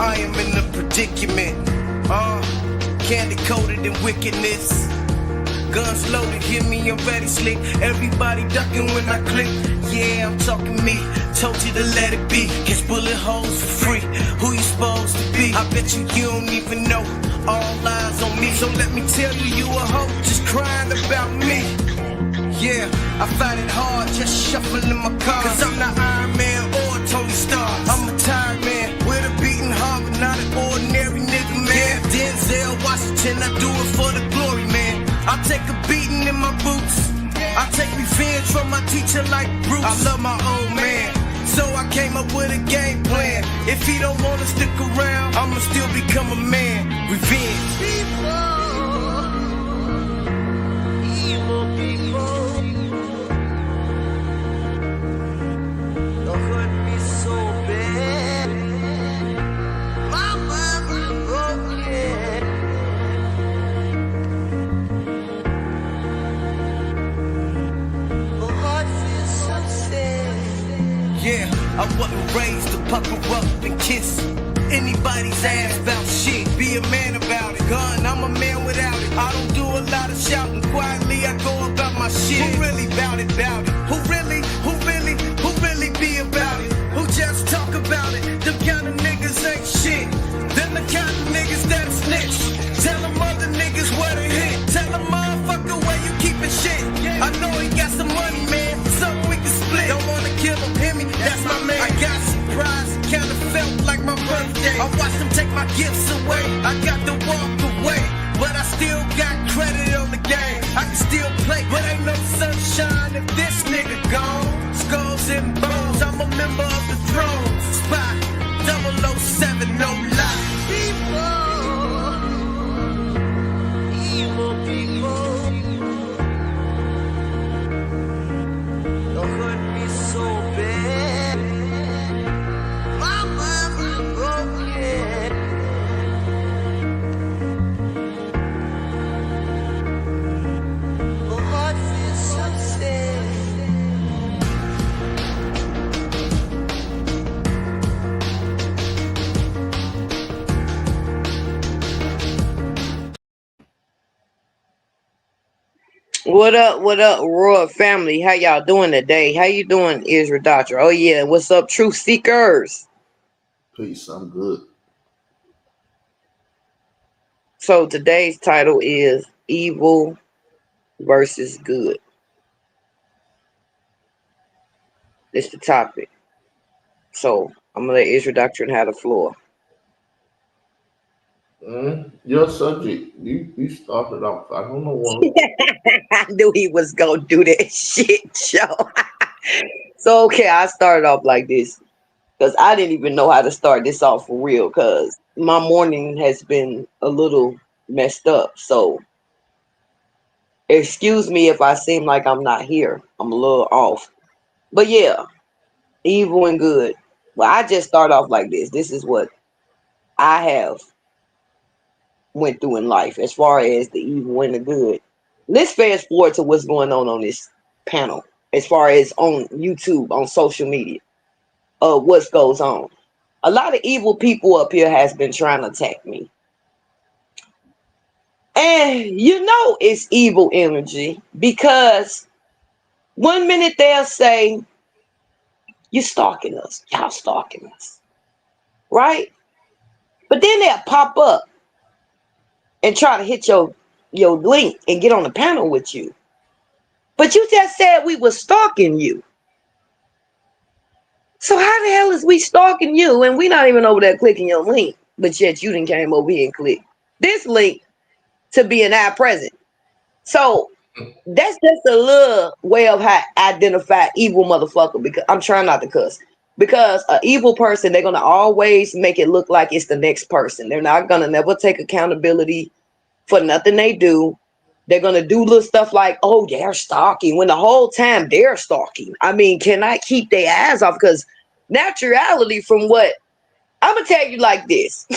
I am in a predicament. Candy coated in wickedness. Guns loaded, hear me, I'm ready slick. Everybody ducking when I click. Yeah, I'm talking me. Told you to let it be. Catch bullet holes for free. Who you supposed to be? I bet you don't even know. All eyes on me. So let me tell you, you a hoe just crying about me. Yeah, I find it hard just shuffling my cards. Cause I'm not Iron Man or Tony Stark. I'm a tired man with a beating heart, but not an ordinary nigga, man. Yeah, Denzel Washington, I do it for the glory, man. I take a beating in my boots. I take revenge from my teacher like Bruce. I love my old man, so I came up with a game plan. If he don't wanna stick around, I'ma still become a man. Revenge. Evil people. Yeah, I wasn't raised to pucker up and kiss anybody's ass about shit. Be a man about it. Gun, I'm a man without it. I don't do a lot of shouting. Quietly, I go about my shit. Who really bout it, bout it? Who really be about it? Who just talk about it? Them kind of niggas ain't shit. Them the kind of niggas that snitch. Tell them other niggas where to hit. Tell them motherfucker where you keepin' shit. I know he got some money, man. Something we can split. Don't wanna kill him, hear me? That's my man. I got surprised, kinda felt like my birthday. I watched them take my gifts away. I got to walk away, but I still got credit on the game. I can still play, but ain't no sunshine if this nigga gone. Skulls and bones, I'm a member of the throne. Spot 007, no lie. Evil people. Don't hurt me so bad. Mama's broken. My heart feels so sad. What up, Royal family? How y'all doing today? How you doing, Israel Doctor? Oh yeah, what's up, Truth Seekers? Peace, I'm good. So today's title is Evil versus Good. It's the topic. So I'm gonna let Israel Doctrine have the floor. Your subject, you started off. I don't know what. I knew he was gonna do that shit, Joe. So okay, I started off like this because I didn't even know how to start this off for real because my morning has been a little messed up. So excuse me if I seem like I'm not here. I'm a little off. But yeah, evil and good. Well, I just start off like this. This is what I have went through in life as far as the evil and the good. Let's fast forward to what's going on this panel as far as on YouTube, on social media, what goes on. A lot of evil people up here has been trying to attack me. And you know it's evil energy because one minute they'll say, you're stalking us, y'all stalking us, right? But then they'll pop up and try to hit your link and get on the panel with you. But you just said we were stalking you. So how the hell is we stalking you and we not even over there clicking your link, but yet you done came over here and clicked this link to be an eye present. So that's just a little way of how I identify evil motherfucker, because I'm trying not to cuss. Because an evil person, they're going to always make it look like it's the next person. They're not going to never take accountability for nothing they do. They're going to do little stuff like, oh, they're stalking, when the whole time they're stalking. I mean, can I keep their eyes off? Because naturality, from what I'm going to tell you like this.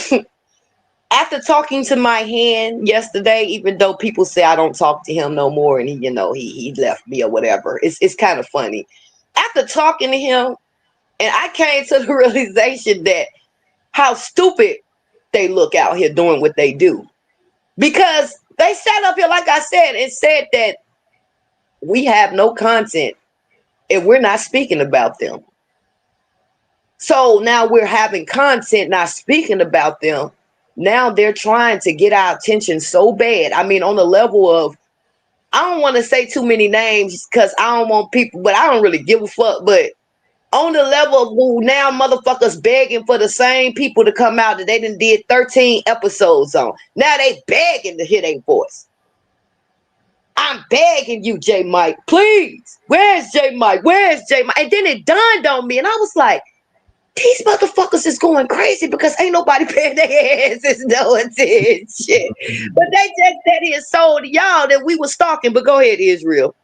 After talking to my hand yesterday, even though people say I don't talk to him no more and he left me or whatever, it's kind of funny. After talking to him, and I came to the realization that how stupid they look out here doing what they do. Because they sat up here, like I said, and said that we have no content and we're not speaking about them. So now we're having content, not speaking about them. Now they're trying to get our attention so bad. I mean, on the level of, I don't want to say too many names because I don't want people, but I don't really give a fuck. But on the level of now motherfuckers begging for the same people to come out that they done did 13 episodes on. Now they begging to hear their voice. I'm begging you, J Mike, please. Where's J Mike? Where's J Mike? And then it dawned on me and I was like, these motherfuckers is going crazy because ain't nobody paying their asses no attention. But they just said it sold to y'all that we were stalking. But go ahead, Israel.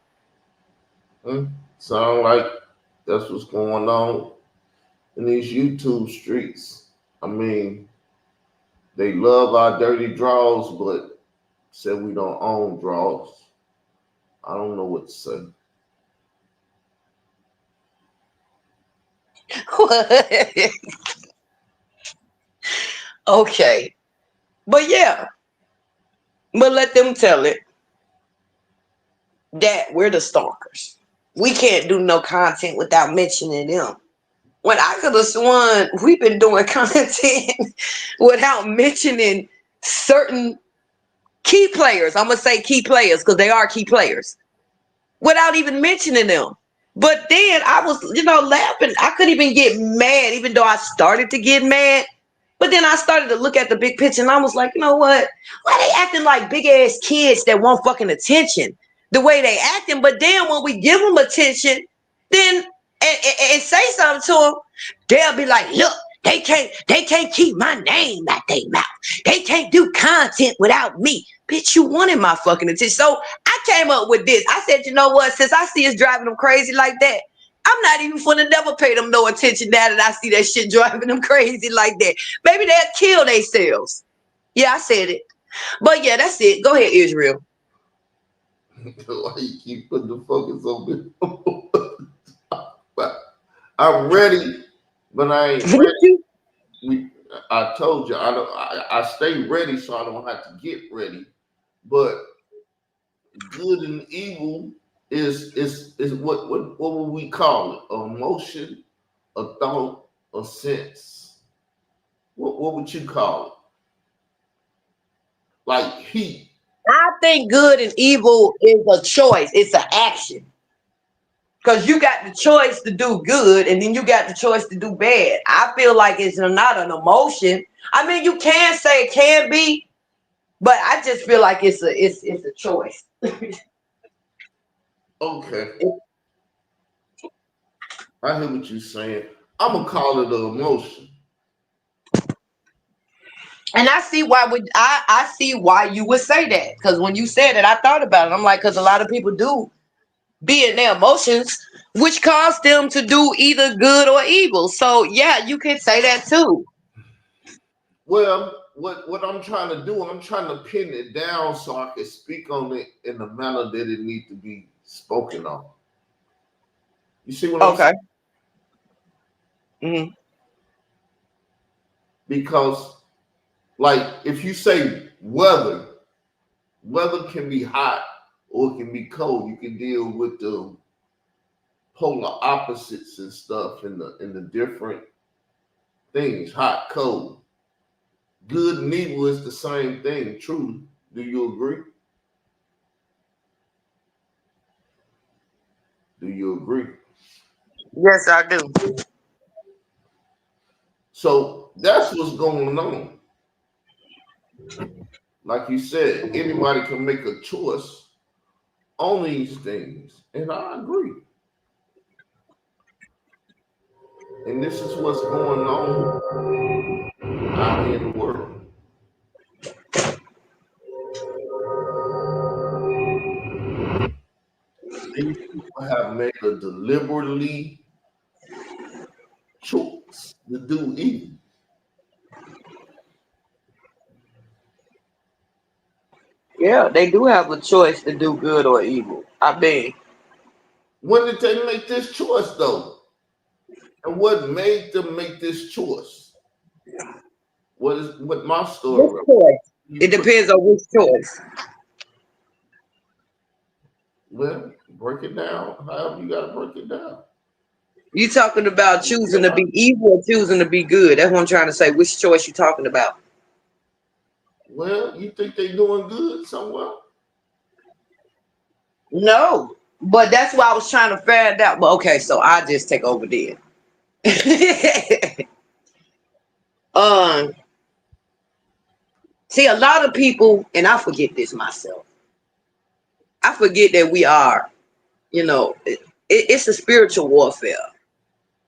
Sound like that's what's going on in these YouTube streets. I mean, they love our dirty draws, but said we don't own draws. I don't know what to say. Okay. But yeah. But let them tell it that we're the stalkers. We can't do no content without mentioning them. When I could have sworn we've been doing content without mentioning certain key players. I'm going to say key players because they are key players. Without even mentioning them. But then I was, laughing. I couldn't even get mad, even though I started to get mad. But then I started to look at the big picture and I was like, you know what? Why they acting like big ass kids that want fucking attention? The way they acting. But then when we give them attention, then and say something to them, they'll be like, look, they can't keep my name out their mouth. They can't do content without me. Bitch, you wanted my fucking attention. So I came up with this. I said, you know what? Since I see us driving them crazy like that, I'm not even finna never pay them no attention now that I see that shit driving them crazy like that. Maybe they'll kill themselves. Yeah, I said it. But yeah, that's it. Go ahead, Israel. Why you keep putting the focus on me? I'm ready, but I ain't ready. I told you I stay ready so I don't have to get ready. But good and evil is what would we call it? An emotion, a thought, a sense. What would you call it? Like heat. I think good and evil is a choice. It's an action. Because you got the choice to do good and then you got the choice to do bad. I feel like it's not an emotion. I mean, you can say it can be, but I just feel like it's a choice. Okay. I hear what you're saying. I'm gonna call it an emotion. And I see why I see why you would say that. Because when you said it, I thought about it. I'm like, because a lot of people do be in their emotions, which cause them to do either good or evil. So yeah, you could say that too. Well, what I'm trying to do, I'm trying to pin it down so I can speak on it in the manner that it needs to be spoken on. You see what I'm saying? Mm-hmm. Because, like, if you say weather can be hot or it can be cold. You can deal with the polar opposites and stuff in the different things, hot, cold. Good and evil is the same thing, truly. Do you agree? Do you agree? Yes, I do. So that's what's going on. Like you said, anybody can make a choice on these things. And I agree. And this is what's going on out here in the world. These people have made a deliberately choice to do evil. Yeah, they do have a choice to do good or evil. I mean, when did they make this choice though? And what made them make this choice? What my Which story? choice? You It depends on which choice. well, break it down. However you gotta break it down. You talking about choosing to be evil or choosing to be good? That's what I'm trying to say. Which choice you talking about? Well, you think they doing good somewhere? No, but that's why I was trying to figure out. But okay, so I just take over then. um, See, a lot of people, and I forget this myself. I forget that we are, it's a spiritual warfare.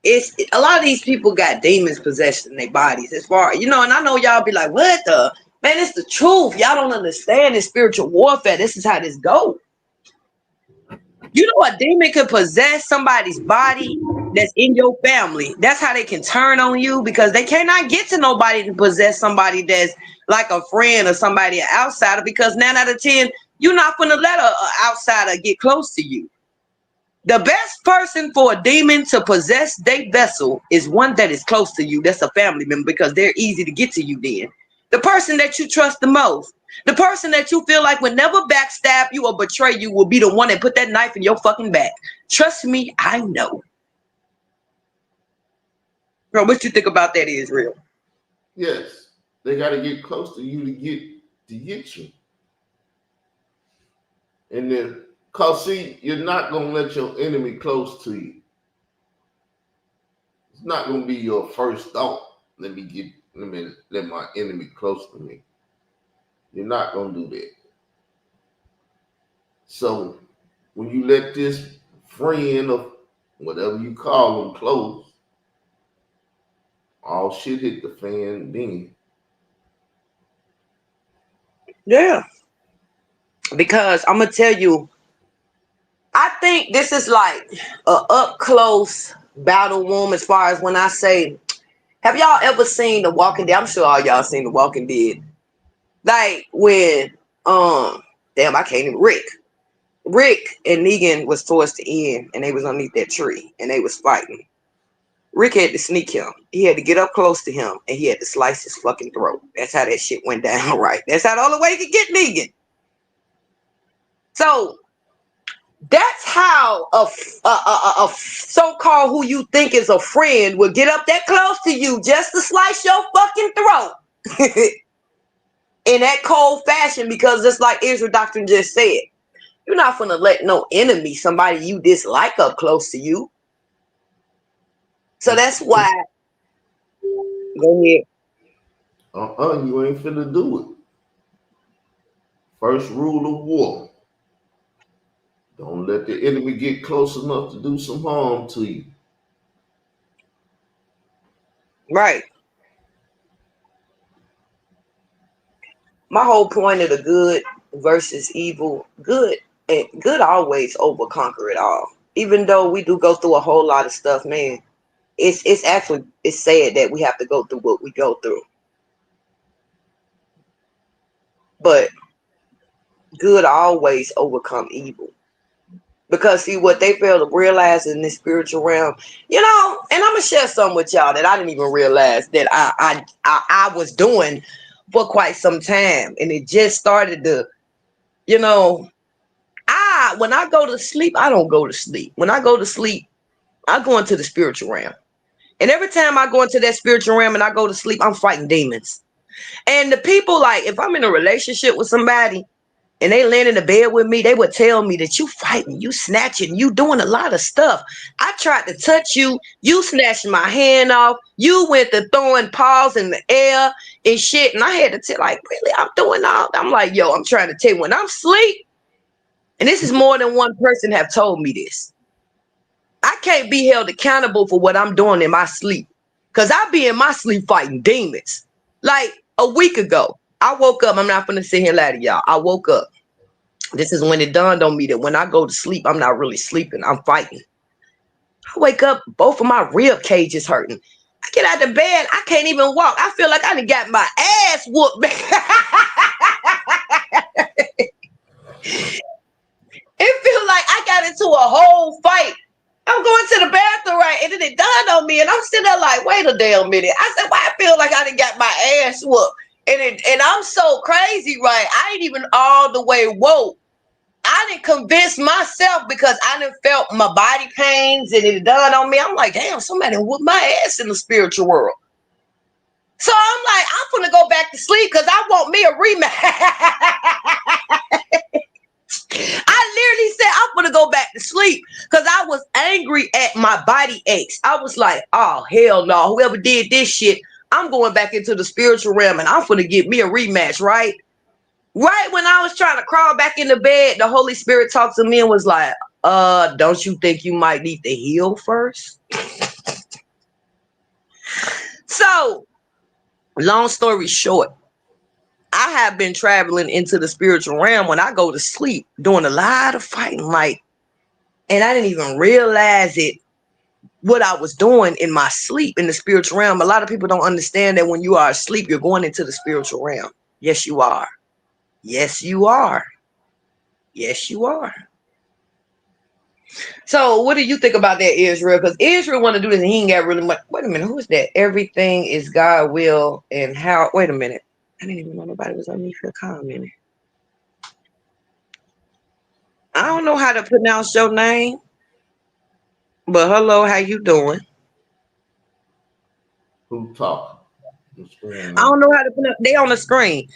It's a lot of these people got demons possessed in their bodies. As far and I know y'all be like, "What the man?" It's the truth. Y'all don't understand this spiritual warfare. This is how this goes. You know, a demon could possess somebody's body that's in your family. That's how they can turn on you because they cannot get to nobody to possess somebody that's like a friend or somebody an outsider because 9 out of 10, you're not going to let a outsider get close to you. The best person for a demon to possess their vessel is one that is close to you. That's a family member because they're easy to get to you then. The person that you trust the most. The person that you feel like would never backstab you or betray you will be the one that put that knife in your fucking back. Trust me, I know. Bro, what you think about that, Israel? Yes, they got to get close to you to get you. And then, cause see, you're not gonna let your enemy close to you. It's not gonna be your first thought. Let my enemy close to me. You're not gonna do that. So when you let this friend or whatever you call them close, all shit hit the fan then. Yeah. Because I'm gonna tell you, I think this is like a up close battle room as far as when I say, have y'all ever seen The Walking Dead? I'm sure all y'all seen The Walking Dead. Like when damn, I can't even Rick and Negan was towards the end and they was underneath that tree and they was fighting. Rick had to sneak him. He had to get up close to him and he had to slice his fucking throat. That's how that shit went down, right? That's how the only way he could get Negan. So that's how a so-called who you think is a friend will get up that close to you just to slice your fucking throat. In that cold fashion, because just like Israel Doctrine just said, you're not gonna let no enemy, somebody you dislike, up close to you. So that's why. Go ahead. You ain't finna do it. First rule of war: don't let the enemy get close enough to do some harm to you. Right. My whole point of the good versus evil, good always over conquer it all. Even though we do go through a whole lot of stuff, man, it's actually it's sad that we have to go through what we go through. But good always overcome evil. Because see what they fail to realize in this spiritual realm, and I'm gonna share something with y'all that I didn't even realize that I was doing for quite some time, and it just started to, when I go to sleep, I don't go to sleep. When I go to sleep, I go into the spiritual realm, and every time I go into that spiritual realm and I go to sleep, I'm fighting demons. And the people, like, if I'm in a relationship with somebody and they land in the bed with me, they would tell me that you fighting, you snatching, you doing a lot of stuff. I tried to touch you, you snatched my hand off, you went to throwing paws in the air and shit. And I had to tell, like, really, I'm doing all. I'm like, yo, I'm trying to tell you, when I'm asleep, and this is more than one person have told me this, I can't be held accountable for what I'm doing in my sleep. Because I be in my sleep fighting demons. Like a week ago, I woke up. I'm not going to sit here and lie to y'all. I woke up. This is when it dawned on me that when I go to sleep, I'm not really sleeping. I'm fighting. I wake up, both of my rib cages hurting. I get out of bed. I can't even walk. I feel like I done got my ass whooped. It feels like I got into a whole fight. I'm going to the bathroom, right? And then it dawned on me, and I'm sitting there like, wait a damn minute. I said, why I feel like I done got my ass whooped. And I'm so crazy, right? I ain't even all the way woke. I didn't convince myself because I didn't felt my body pains and it done on me. I'm like, damn, somebody whooped my ass in the spiritual world. So I'm like, I'm gonna go back to sleep because I want me a rematch. I literally said I'm gonna go back to sleep because I was angry at my body aches. I was like, oh hell no, whoever did this shit, I'm going back into the spiritual realm and I'm gonna get me a rematch, right? Right when I was trying to crawl back in the bed, the Holy Spirit talked to me and was like, don't you think you might need to heal first? So, long story short, I have been traveling into the spiritual realm when I go to sleep, doing a lot of fighting, like, and I didn't even realize it, what I was doing in my sleep in the spiritual realm. A lot of people don't understand that when you are asleep, you're going into the spiritual realm. Yes, you are. Yes, you are. Yes, you are. So what do you think about that, Israel? Because Israel want to do this and he ain't got really much. Wait a minute, who is that? Everything is God will and how. Wait a minute. I didn't even know nobody was on me for a comment. I don't know how to pronounce your name, but hello, how you doing? Who talking? I don't know how to pronounce. They on the screen.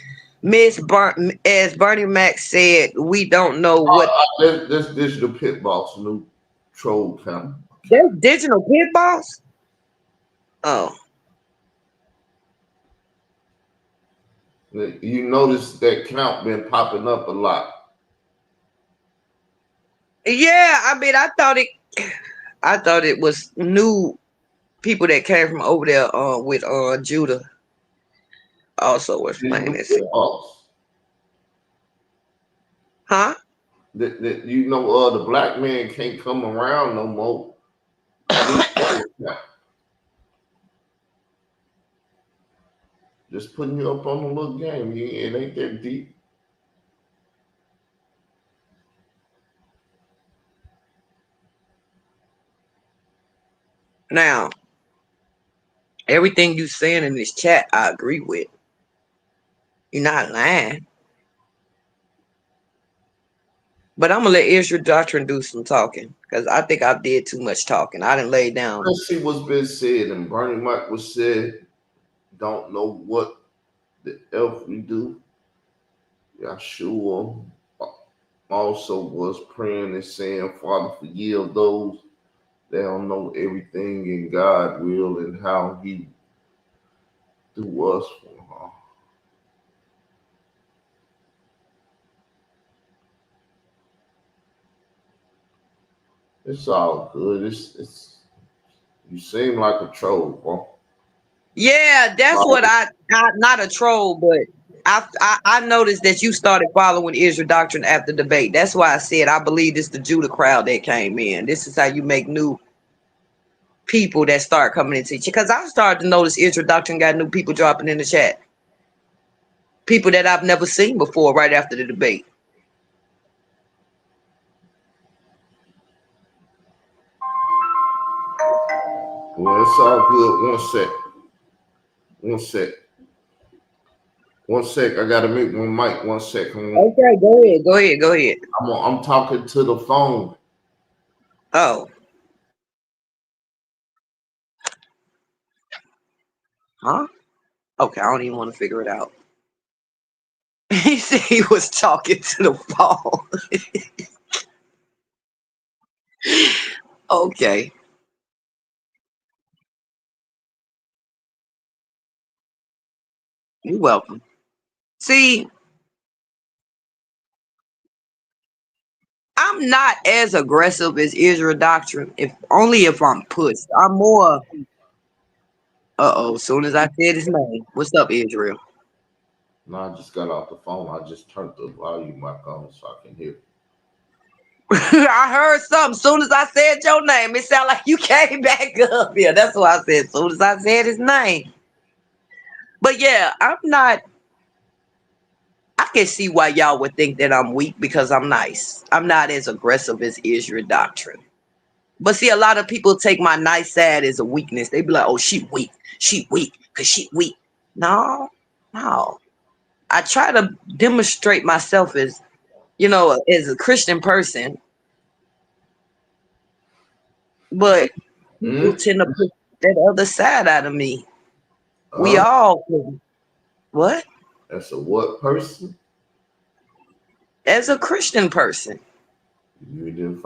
As Bernie Mac said, we don't know what. This Digital Pit Boss, new troll family. That's Digital Pit Boss. Oh. You notice that count been popping up a lot. Yeah, I mean, I thought it was new people that came from over there with Judah also was playing this. Huh? That you know the black man can't come around no more. Just putting you up on a little game. It ain't that deep. Now, everything you saying in this chat, I agree with. You're not lying. But I'm gonna let Israel Doctrine do some talking because I think I did too much talking. I didn't lay down. Let's see what's been said, and Bernie Mac was said, don't know what the elf we do. Yahshua also was praying and saying, Father, forgive those that don't know everything in God's will and how He do us. It's all good. It's you seem like a troll, bro. Yeah, that's what I not a troll, but I noticed that you started following Israel Doctrine after debate. That's why I said I believe it's the Judah crowd that came in. This is how you make new people that start coming into teaching. Because I started to notice Israel Doctrine got new people dropping in the chat. People that I've never seen before right after the debate. Well, it's all good. One sec. I gotta make my mic. 1 second. Okay, go ahead. I'm talking to the phone. Oh. Huh? Okay, I don't even want to figure it out. He said he was talking to the phone. Okay. You're welcome. See, I'm not as aggressive as Israel Doctrine, if I'm pushed. I'm more. As soon as I said his name, what's up, Israel? No, I just got off the phone. I just turned the volume back on so I can hear. I heard something. As soon as I said your name, it sounded like you came back up here. That's why I said as soon as I said his name. But yeah, I'm not. I can see why y'all would think that I'm weak because I'm nice. I'm not as aggressive as Israel Doctrine. But see, a lot of people take my nice side as a weakness. They be like, "Oh, she weak because she weak." No. I try to demonstrate myself as, as a Christian person, but you tend to put that other side out of me. We all what? That's a what person? As a Christian person. You didn't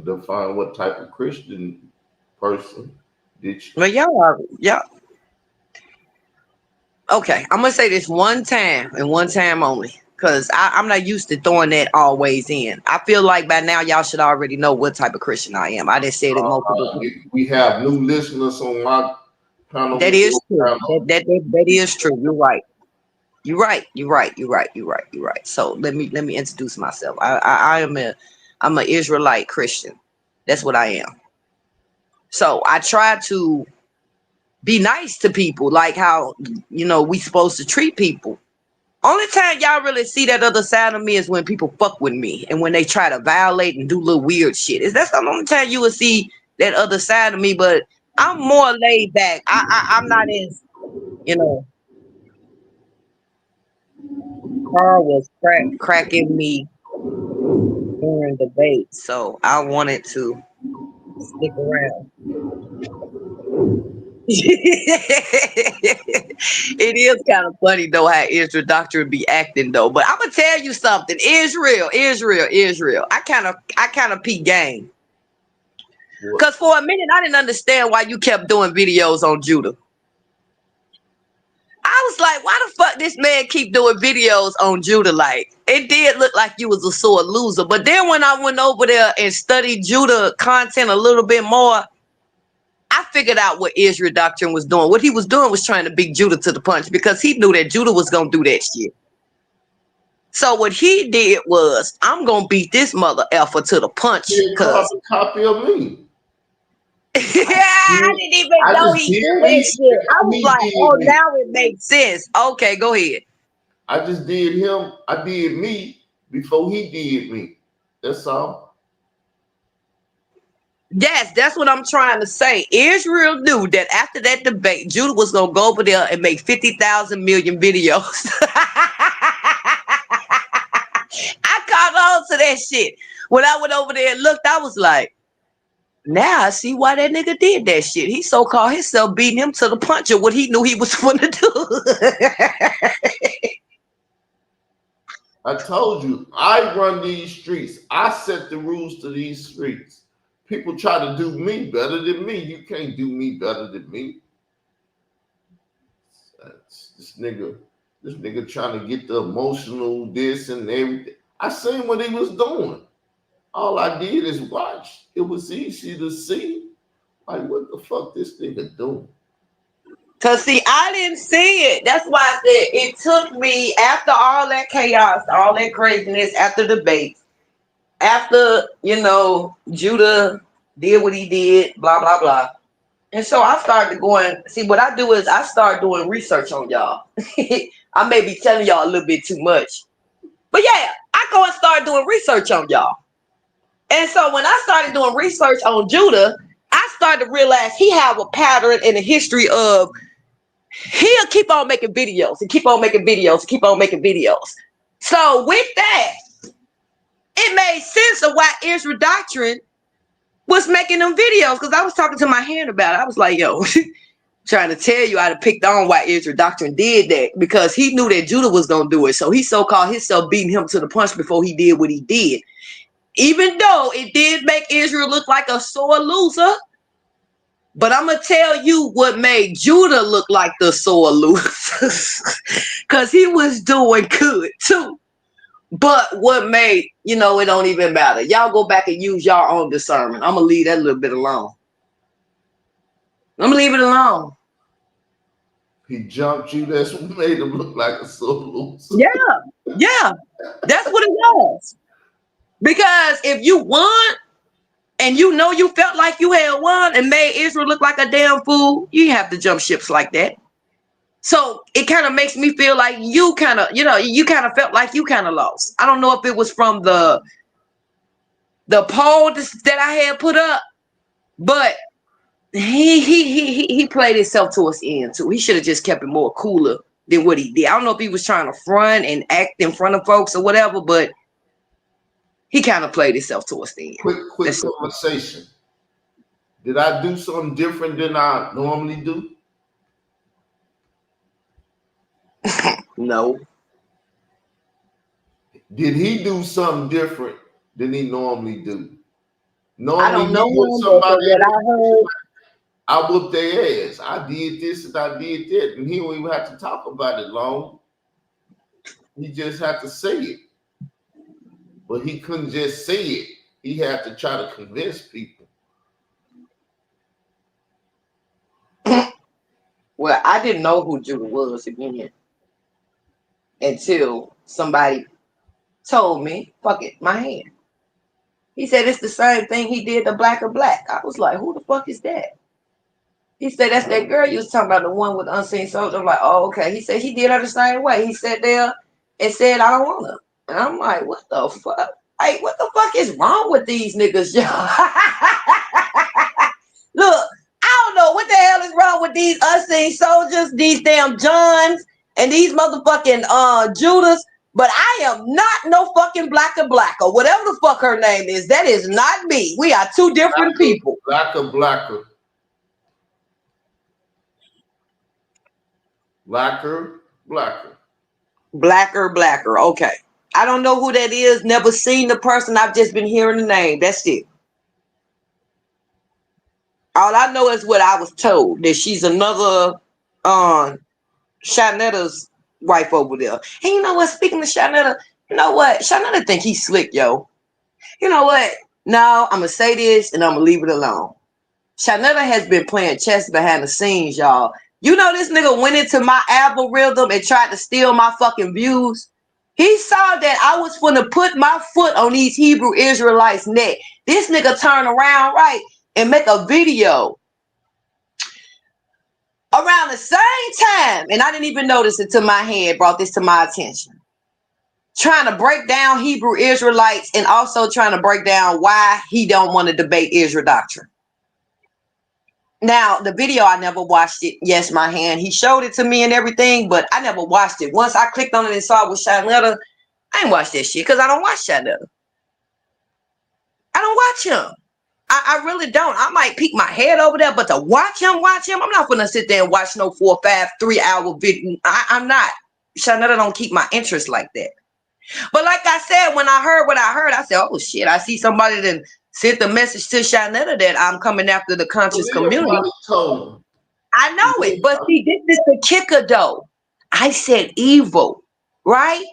define what type of Christian person did you? Well, y'all. Okay, I'm gonna say this one time and one time only, because I'm not used to throwing that always in. I feel like by now y'all should already know what type of Christian I am. I just said it multiple times. We have new listeners on my panel. That is true. That is true. You're right. You're right. So let me introduce myself. I'm an Israelite Christian. That's what I am. So I try to be nice to people, like how we supposed to treat people. Only time y'all really see that other side of me is when people fuck with me and when they try to violate and do little weird shit. That's the only time you will see that other side of me. But I'm more laid back. I'm not as Carl was cracking me during debate, so I wanted to stick around. It is kind of funny though how Israel doctrine be acting though. But I'm gonna tell you something. Israel. I kind of peep game. Because for a minute I didn't understand why you kept doing videos on Judah. I was like, why the fuck this man keep doing videos on Judah? Like, it did look like you was a sore loser. But then when I went over there and studied Judah content a little bit more, I figured out what Israel doctrine was doing. What he was doing was trying to beat Judah to the punch because he knew that Judah was going to do that shit. So what he did was, I'm going to beat this mother effer to the punch. Because a copy of me. I didn't even know he did that shit. I was like, oh, now it makes sense. Okay, go ahead. I just did him. I did me before he did me. That's all. Yes, that's what I'm trying to say. Israel knew that after that debate, Judah was going to go over there and make 50,000 million videos. I caught on to that shit. When I went over there and looked, I was like, now I see why that nigga did that shit. He so-called himself beating him to the punch of what he knew he was going to do. I told you, I run these streets. I set the rules to these streets. People try to do me better than me. You can't do me better than me. This nigga trying to get the emotional this and everything. I seen what he was doing. All I did is watch. It was easy to see. Like, what the fuck this nigga doing? Cause see, I didn't see it. That's why I said it took me after all that chaos, all that craziness, after the debates, after Judah did what he did, blah blah blah. And so I started going. See, what I do is I start doing research on y'all. I may be telling y'all a little bit too much, but yeah, I go and start doing research on y'all. And so when I started doing research on Judah, I started to realize he have a pattern in the history of he'll keep on making videos and keep on making videos and keep on making videos. So with that, it made sense of why Israel doctrine was making them videos. Because I was talking to my hand about it. I was like, yo, trying to tell you how to pick on why Israel doctrine did that. Because he knew that Judah was going to do it. So he so-called himself beating him to the punch before he did what he did. Even though it did make Israel look like a sore loser. But I'm going to tell you what made Judah look like the sore loser. Because he was doing good too. But what made, it don't even matter. Y'all go back and use your own discernment. I'm going to leave that a little bit alone. I'm going to leave it alone. He jumped you. That's what made him look like a sore loser. Yeah. That's what it was. Because if you won and you felt like you had won and made Israel look like a damn fool, you have to jump ships like that. So it kind of makes me feel like you kind of felt like you kind of lost. I don't know if it was from the poll that I had put up But he played himself to his end too. He should have just kept it more cooler than what he did. I don't know if he was trying to front and act in front of folks or whatever, but he kind of played himself to his end. Quick conversation. Did I do something different than I normally do? No. Did he do something different than he normally do? I don't know him, but from what I heard, I whooped their ass. I did this and I did that, and he don't even have to talk about it long. He just had to say it. But he couldn't just say it. He had to try to convince people. well, I didn't know who Judah was again until somebody told me, fuck it, my hand. He said it's the same thing he did to Black or Black. I was like, who the fuck is that? He said, that's that girl you was talking about, the one with Unseen Soldier. I'm like, oh, okay. He said he did her the same way. He sat there and said, I don't want her. And I'm like, what the fuck? Like, what the fuck is wrong with these niggas, y'all? Look, I don't know what the hell is wrong with these Unseen Soldiers, these damn Johns, and these motherfucking Judas. But I am not no fucking Black or Black or whatever the fuck her name is. That is not me. We are two different people. Blacker. Okay. I don't know who that is. Never seen the person. I've just been hearing the name. That's it. All I know is what I was told, that she's another Shanetta's wife over there. And you know what? Speaking of Shanetta, you know what? Shanetta think he's slick, yo. You know what? No, I'm going to say this and I'm going to leave it alone. Shanetta has been playing chess behind the scenes, y'all. You know this nigga went into my algorithm and tried to steal my fucking views. He saw that I was going to put my foot on these Hebrew Israelites' neck. This nigga turn around, right, and make a video around the same time, and I didn't even notice it till my head brought this to my attention. Trying to break down Hebrew Israelites and also trying to break down why he don't want to debate Israel doctrine. Now, the video, I never watched it. Yes, my hand. He showed it to me and everything, but I never watched it. Once I clicked on it and saw it with Shanetta, I ain't watched that shit because I don't watch Shanetta. I don't watch him. I really don't. I might peek my head over there, but to watch him, I'm not gonna sit there and watch no 4 or 5 3-hour video. I'm not. Shanetta don't keep my interest like that. But like I said, when I heard what I heard, I said, oh shit, I see somebody that sent the message to Shanetta that I'm coming after the conscious community. I know it, but see, this is the kicker though. I said evil, right?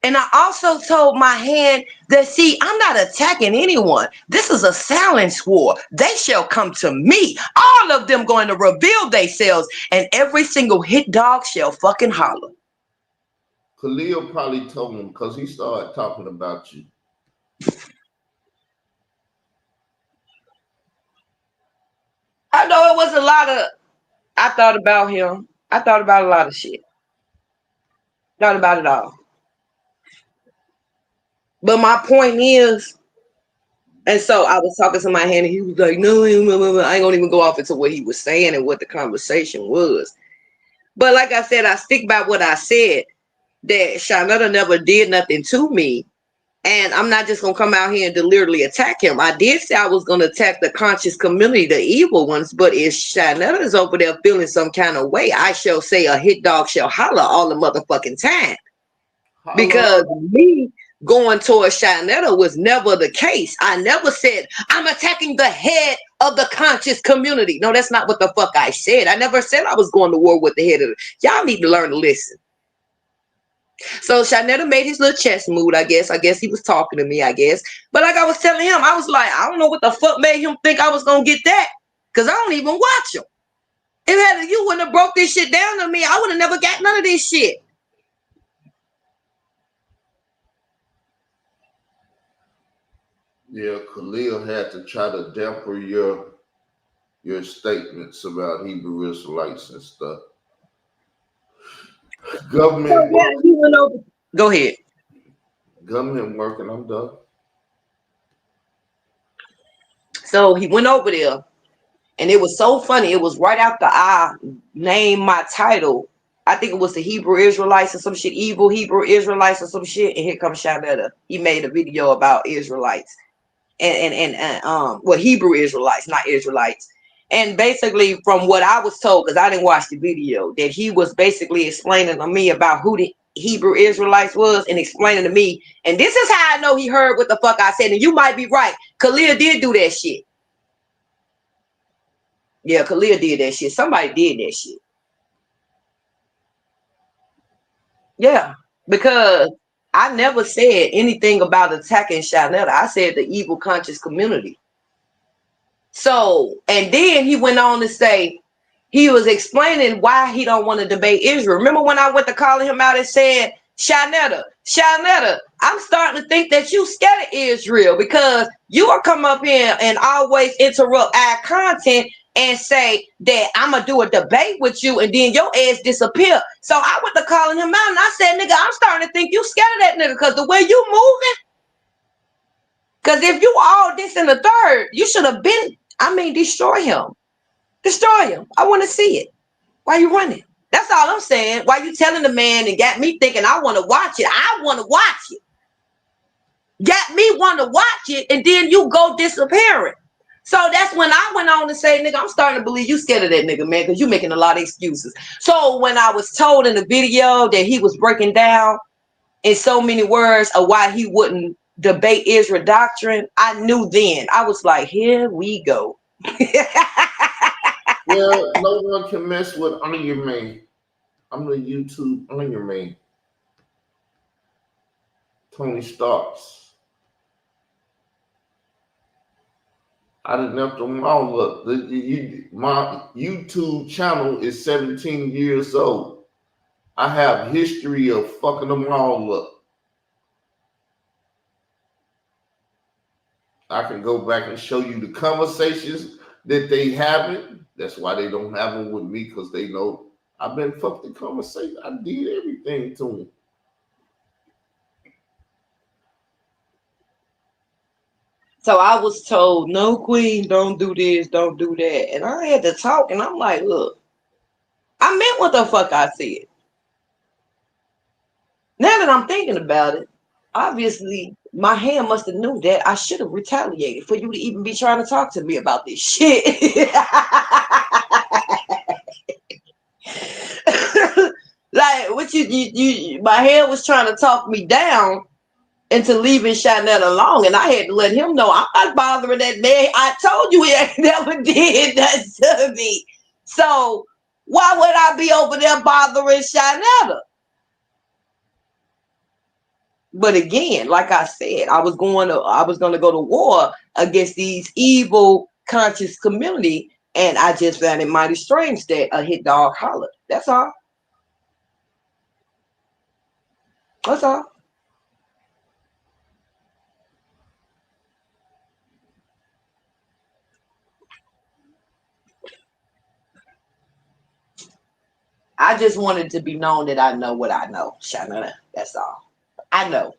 And I also told my hand that, see, I'm not attacking anyone. This is a silence war. They shall come to me. All of them going to reveal themselves, and every single hit dog shall fucking holler. Khalil probably told him because he started talking about you. I know it was a lot of, I thought about him. I thought about a lot of shit. Thought about it all. But my point is, and so I was talking to my hand and he was like, no, I ain't gonna even go off into what he was saying and what the conversation was. But like I said, I stick by what I said, that Shanetta never did nothing to me. And I'm not just gonna come out here and deliberately attack him. I did say I was gonna attack the conscious community, the evil ones, but if Shanetta is over there feeling some kind of way, I shall say a hit dog shall holler all the motherfucking time. Because me going towards Shanetta was never the case. I never said I'm attacking the head of the conscious community. No, that's not what the fuck I said. I never said I was going to war with the head of it. Y'all need to learn to listen. So Shanetta made his little chess move, I guess. I guess he was talking to me, I guess. But like I was telling him, I was like, I don't know what the fuck made him think I was going to get that. Because I don't even watch him. If you wouldn't have broke this shit down to me, I would have never got none of this shit. Yeah, Khalil had to try to damper your statements about Hebrew Israelites and stuff. Government work. Go ahead. Government working, I'm done. So he went over there, and it was so funny. It was right after I named my title. I think it was the Hebrew Israelites or some shit, evil Hebrew Israelites or some shit. And here comes Shanetta. He made a video about Israelites and well, Hebrew Israelites, not Israelites. And basically, from what I was told, because I didn't watch the video, that he was basically explaining to me about who the Hebrew Israelites was and explaining to me. And this is how I know he heard what the fuck I said. And you might be right. Khalil did do that shit. Yeah, Khalil did that shit. Somebody did that shit. Yeah, because I never said anything about attacking Shanetta. I said the evil conscious community. So, and then he went on to say he was explaining why he don't want to debate Israel. Remember when I went to calling him out and said, Shanetta, I'm starting to think that you scared of Israel because you will come up here and always interrupt our content and say that I'm going to do a debate with you and then your ass disappear. So I went to calling him out and I said, nigga, I'm starting to think you scared of that nigga because the way you moving. Because if you all this and the third, you should have been, destroy him. Destroy him. I want to see it. Why you running? That's all I'm saying. Why you telling the man and got me thinking I want to watch it? I want to watch it. Got me want to watch it and then you go disappearing. So that's when I went on to say, nigga, I'm starting to believe you scared of that nigga, man, because you making a lot of excuses. So when I was told in the video that he was breaking down in so many words of why he wouldn't debate Israel doctrine, I knew then. I was like, here we go. Well, no one can mess with Onion Man. I'm the YouTube Onion Man. Tony Starks. I done left them all up. My YouTube channel is 17 years old. I have history of fucking them all up. I can go back and show you the conversations that they having. That's why they don't have them with me, because they know I've been fucking conversation. I did everything to them. So I was told, no, queen, don't do this, don't do that. And I had to talk, and I'm like, look, I meant what the fuck I said. Now that I'm thinking about it, obviously my hand must have knew that I should have retaliated for you to even be trying to talk to me about this shit. Like, what you my hand was trying to talk me down into leaving Shanetta alone, and I had to let him know I'm not bothering that man. I told you he ain't never did that to me. So why would I be over there bothering Shanetta? But again, like I said, I was going to go to war against these evil conscious community, and I just found it mighty strange that a hit dog hollered. That's all. That's all. I just wanted to be known that I know what I know, Shanetta. That's all. I know.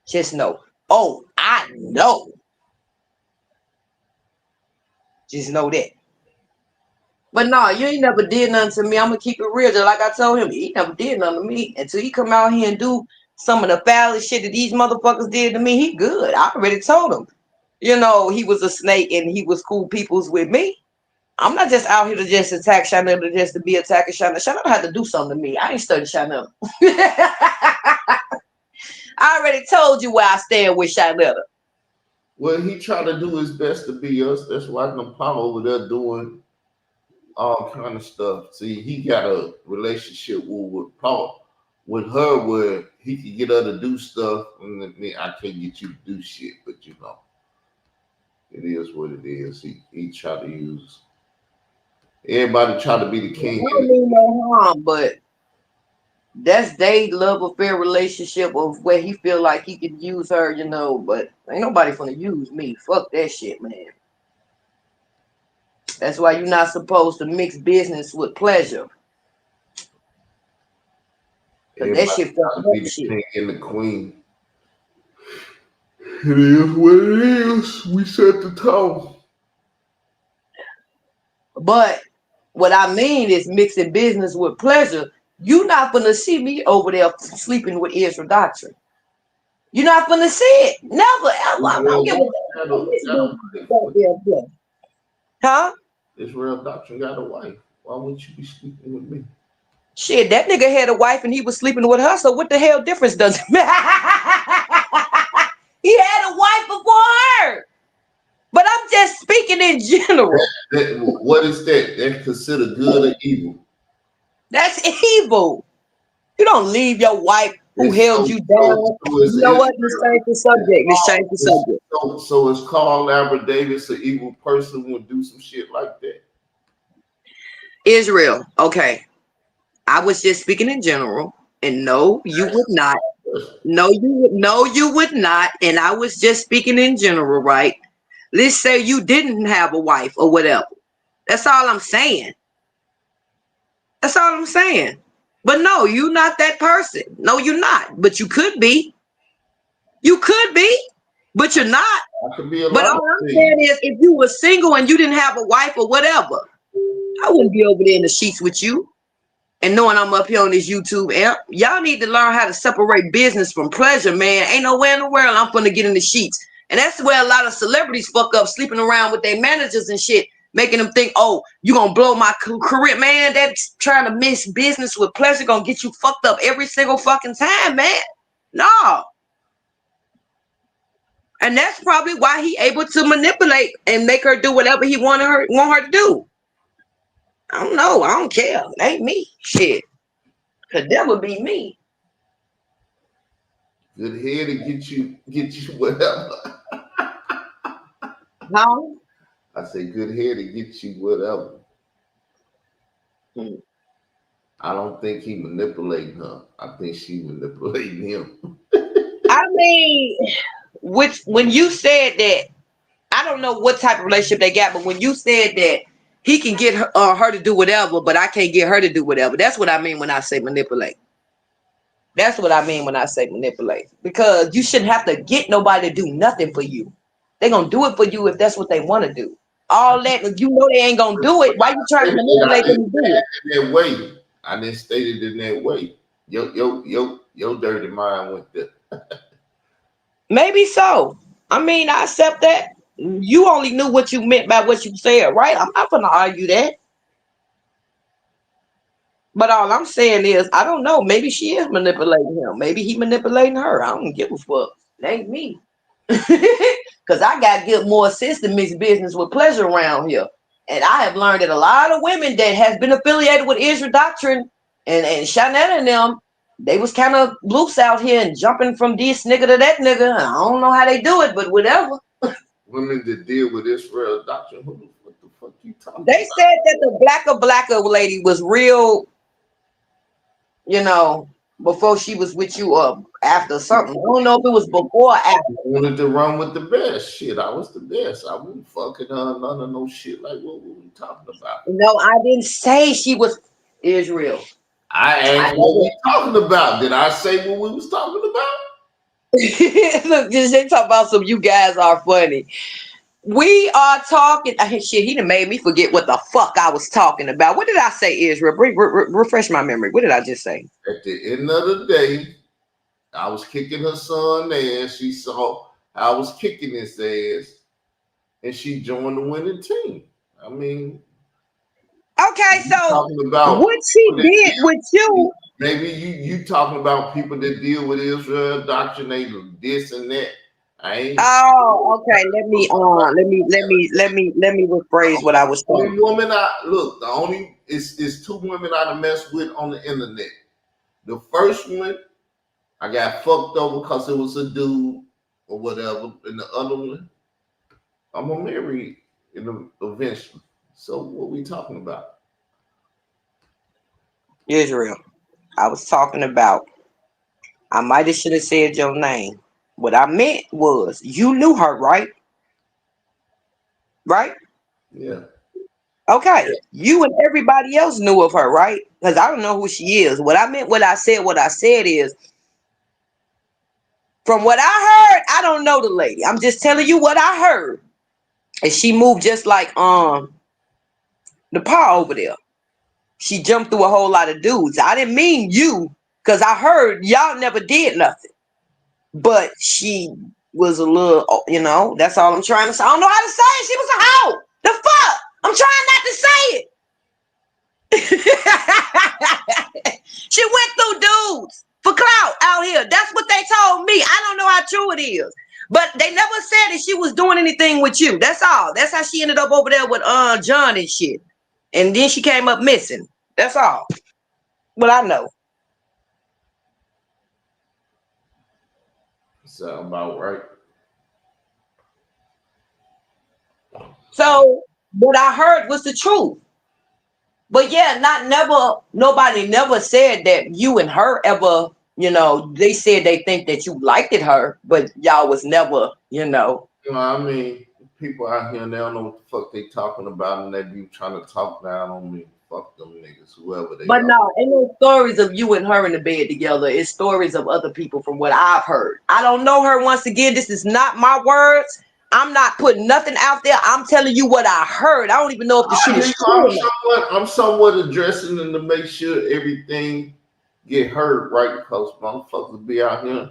Just know. Oh, I know. Just know that. But no, you ain't never did nothing to me. I'm gonna keep it real. Just like I told him, he never did nothing to me until he come out here and do some of the foulest shit that these motherfuckers did to me. He good. I already told him. You know, he was a snake and he was cool peoples with me. I'm not just out here to just attack Shanetta just to be attacking Shanetta. Shanetta had to do something to me. I ain't studying Shanetta. I already told you where I stand with Shanetta. Well, he tried to do his best to be us. That's why Paul over there doing all kind of stuff. See, he got a relationship with Paul, with her, where he can get her to do stuff, and I can't get you to do shit. But you know, it is what it is. He tried to use. Everybody try to be the king. I don't mean no harm, but that's their love affair relationship of where he feel like he could use her, you know. But ain't nobody gonna use me. Fuck that shit, man. That's why you're not supposed to mix business with pleasure. Cause that shit fuck be up the shit. king and the queen. It is what it is. We set the tone. But what I mean is mixing business with pleasure. You're not gonna see me over there sleeping with Israel Doctrine. You're not gonna see it. Never, ever. I don't give a damn. Huh? Israel Doctrine got a wife. Why wouldn't you be sleeping with me? Shit, that nigga had a wife and he was sleeping with her. So what the hell difference does it make? He had a wife before her. But I'm just speaking in general. What is that? That's considered good or evil? That's evil. You don't leave your wife who held you down. You know what? Let's change the subject. Let's change the subject. So is Carl Lambert Davis an evil person who would do some shit like that? Israel, okay. I was just speaking in general, and no, you would not. No, you would not. And I was just speaking in general, right? Let's say you didn't have a wife or whatever. That's all I'm saying. That's all I'm saying. But no, you're not that person. No, you're not. But you could be. You could be, but you're not. I could be a but all I'm saying is, if you were single and you didn't have a wife or whatever, I wouldn't be over there in the sheets with you. And knowing I'm up here on this YouTube app, y'all need to learn how to separate business from pleasure, man. Ain't nowhere in the world I'm gonna get in the sheets. And that's where a lot of celebrities fuck up, sleeping around with their managers and shit, making them think, oh, you gonna blow my career, man. That's trying to mix business with pleasure gonna get you fucked up every single fucking time, man. No. And that's probably why he able to manipulate and make her do whatever he want her to do. I don't know. I don't care. It ain't me. Shit. Cause that would be me. Good head to get you whatever. No. I say good head to get you whatever. I don't think he manipulating her. I think she manipulating him. I mean, when you said that, I don't know what type of relationship they got, but when you said that he can get her to do whatever, but I can't get her to do whatever. That's what I mean when I say manipulate. That's what I mean when I say manipulate. Because you shouldn't have to get nobody to do nothing for you. They're going to do it for you if that's what they want to do. All that, if you know they ain't going to do it, why you trying to manipulate them to do it? In that way. I didn't state it in that way. Your dirty mind went there. Maybe so. I mean, I accept that. You only knew what you meant by what you said, right? I'm not going to argue that. But all I'm saying is, I don't know. Maybe she is manipulating him. Maybe he manipulating her. I don't give a fuck. It ain't me. Because I got to get more sense to mix business with pleasure around here. And I have learned that a lot of women that has been affiliated with Israel Doctrine and Chanel and them, they was kind of loose out here and jumping from this nigga to that nigga. I don't know how they do it, but whatever. Women that deal with Israel Doctrine, what the fuck you talking They about? said that the blacker lady was real, you know, before she was with you or after something. I don't know if it was before or after. I wanted to run with the best. Shit, I was the best. I wasn't fucking none of no shit like what were we talking about? No, I didn't say she was Israel. I asked what we talking about. Did I say what we was talking about? Look, they talk about some you guys are funny. We are talking. Shit, he done made me forget what the fuck I was talking about. What did I say, Israel? Refresh my memory. What did I just say? At the end of the day, I was kicking her son ass. She saw I was kicking his ass, and she joined the winning team. I mean, okay, so what she did with you? Maybe you talking about people that deal with Israel Doctrine, they this and that. I ain't. Oh, okay. Let me rephrase what I was saying. The woman the only is two women I done messed with on the internet. The first one, I got fucked over because it was a dude or whatever, and the other one, I'm gonna marry eventually. So what we talking about? Israel. I was talking about. I might have should have said your name. What I meant was you knew her, right? Right? Yeah. Okay. You and everybody else knew of her, right? Because I don't know who she is. What I said is From what I heard, I don't know the lady. I'm just telling you what I heard. And she moved just like the pa over there. She jumped through a whole lot of dudes. I didn't mean you, because I heard y'all never did nothing. But she was a little, you know, that's all I'm trying to say. I don't know how to say it. She was a hoe. The fuck? I'm trying not to say it. She went through dudes for clout out here. That's what they told me. I don't know how true it is. But they never said that she was doing anything with you. That's all. That's how she ended up over there with John and shit. And then she came up missing. That's all. Well, I know. Sound about right. So what I heard was the truth. But yeah, nobody never said that you and her ever, you know, they said they think that you liked her, but y'all was never, you know. You know, I mean, people out here, they don't know what the fuck they talking about, and they be trying to talk down on me. Fuck them niggas, whoever they But are. no, ain't no stories of you and her in the bed together. It's stories of other people from what I've heard. I don't know her. Once again, this is not my words. I'm not putting nothing out there. I'm telling you what I heard. I don't even know if the shit is true. I'm somewhat addressing them to make sure everything get heard right, because motherfuckers be out here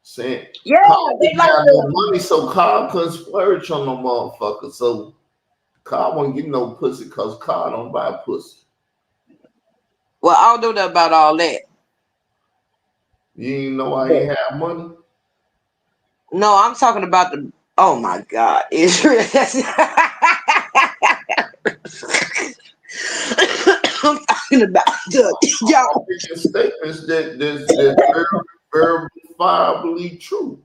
saying, yeah, they like have no money, so Carl couldn't splurge on no motherfucker. So Carl won't get no pussy because Carl don't buy pussy. Well, I don't know that about all that. You ain't know I ain't have money? No, I'm talking about the. Oh my God, Israel. I'm talking about the y'all. Statements that verifiably true.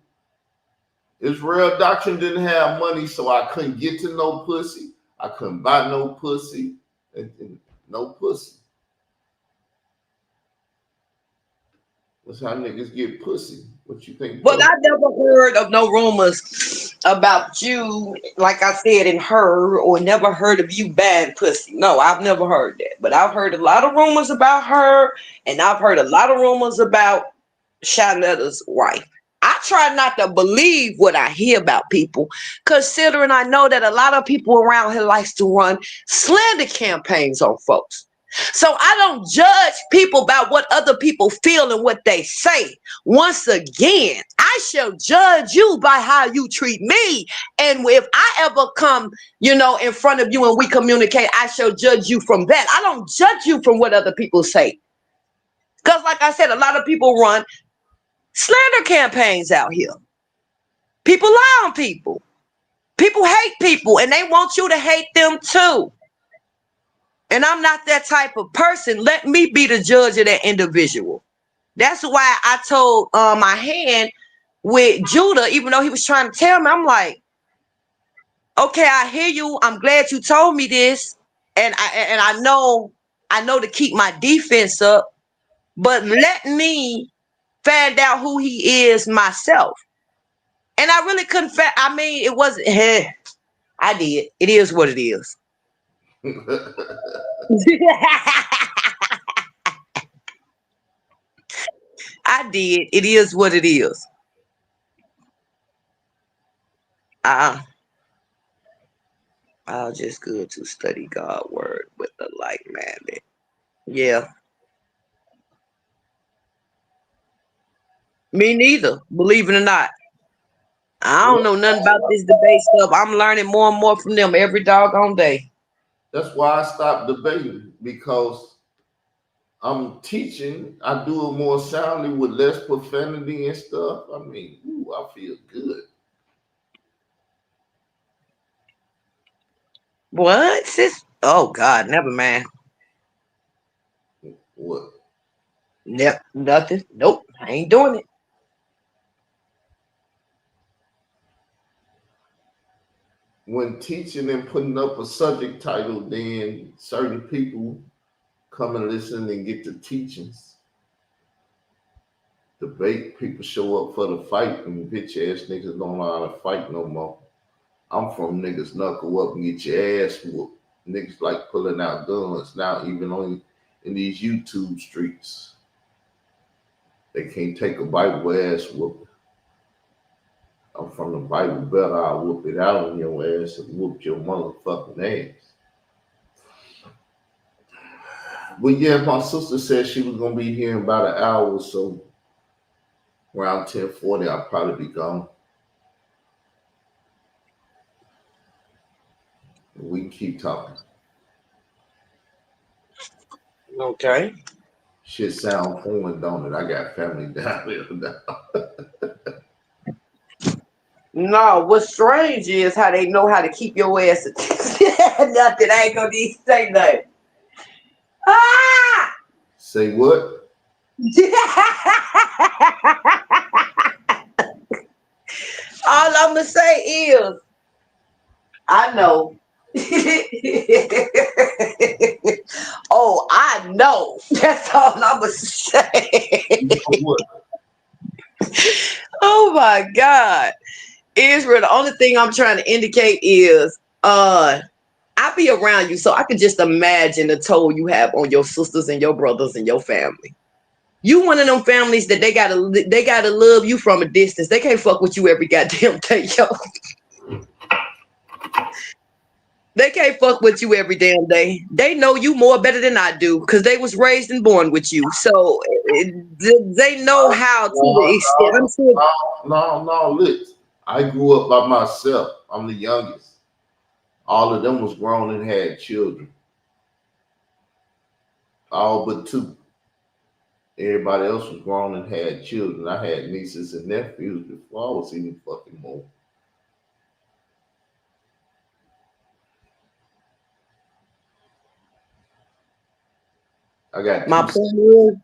Israel doctrine didn't have money, so I couldn't get to no pussy. I couldn't buy no pussy. And no pussy. That's how niggas get pussy. What you think? Well, I never heard of no rumors about you, like I said, in her, or never heard of you bad pussy. No, I've never heard that. But I've heard a lot of rumors about her, and I've heard a lot of rumors about Shanetta's wife. I try not to believe what I hear about people, considering I know that a lot of people around here likes to run slander campaigns on folks. So I don't judge people about what other people feel and what they say. Once again, I shall judge you by how you treat me. And if I ever come, you know, in front of you and we communicate, I shall judge you from that. I don't judge you from what other people say. Because like I said, a lot of people run slander campaigns out here. People lie on people. People hate people and they want you to hate them too. And I'm not that type of person. Let me be the judge of that individual. That's why I told my hand with Judah, even though he was trying to tell me, I'm like, okay, I hear you. I'm glad you told me this. And I know to keep my defense up, but let me find out who he is myself. And I really couldn't I mean, it wasn't I did. It is what it is. I did. It is what it is. I'll just good to study God's word with the like-minded. Yeah. Me neither, believe it or not. I don't know nothing about this debate stuff. I'm learning more and more from them every doggone day. That's why I stopped debating, because I'm teaching. I do it more soundly with less profanity and stuff. I mean, ooh, I feel good. What? Sis? Oh God, never mind. What? Yep, nothing. Nope, I ain't doing it. When teaching and putting up a subject title, then certain people come and listen and get the teachings. Debate, people show up for the fight, and bitch ass niggas don't know how to fight no more. I'm from niggas knuckle up and get your ass whooped. Niggas like pulling out guns now, even on in these YouTube streets. They can't take a Bible ass whooping. I'm from the Bible Belt. I'll whoop it out on your ass and whoop your motherfucking ass. But yeah, my sister said she was gonna be here in about an hour or so. Around 10:40, I'll probably be gone. We can keep talking. Okay. Shit sound foreign, don't it? I got family down there now. No, what's strange is how they know how to keep your ass. Nothing. I ain't gonna need to say nothing. Ah! Say what? All I'm gonna say is, I know. Oh, I know. That's all I'm gonna say. You know what? Oh my God. Israel, the only thing I'm trying to indicate is I be around you, so I can just imagine the toll you have on your sisters and your brothers and your family. You one of them families that they gotta love you from a distance. They can't fuck with you every goddamn day, yo. They can't fuck with you every damn day. They know you more better than I do because they was raised and born with you. So they know how to extend. I'm sure. No, look. I grew up by myself. I'm the youngest. All of them was grown and had children. All but two. Everybody else was grown and had children. I had nieces and nephews before I was even fucking born. I got My point is,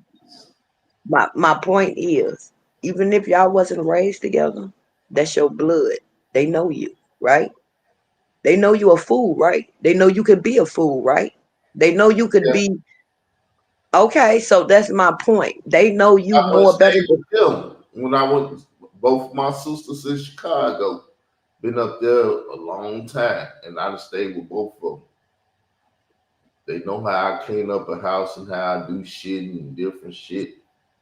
my point is, even if y'all wasn't raised together, that's your blood. They know you, right? They know you a fool, right? They know you could be a fool, right? They know you could be. Okay, so that's my point. They know you I went more better stayed with them when I went. Both my sisters in Chicago. Been up there a long time, and I done stayed with both of them. They know how I clean up a house and how I do shit and different shit.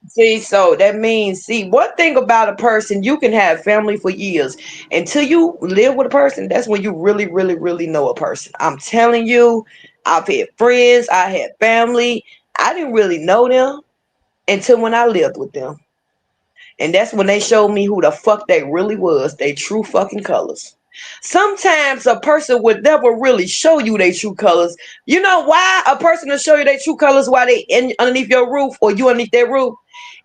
See, so that means, see, one thing about a person, you can have family for years. Until you live with a person, that's when you really, really, really know a person. I'm telling you, I've had friends, I had family. I didn't really know them until when I lived with them. And that's when they showed me who the fuck they really was, they true fucking colors. Sometimes a person would never really show you their true colors. You know why a person will show you their true colors while they underneath your roof or you underneath their roof?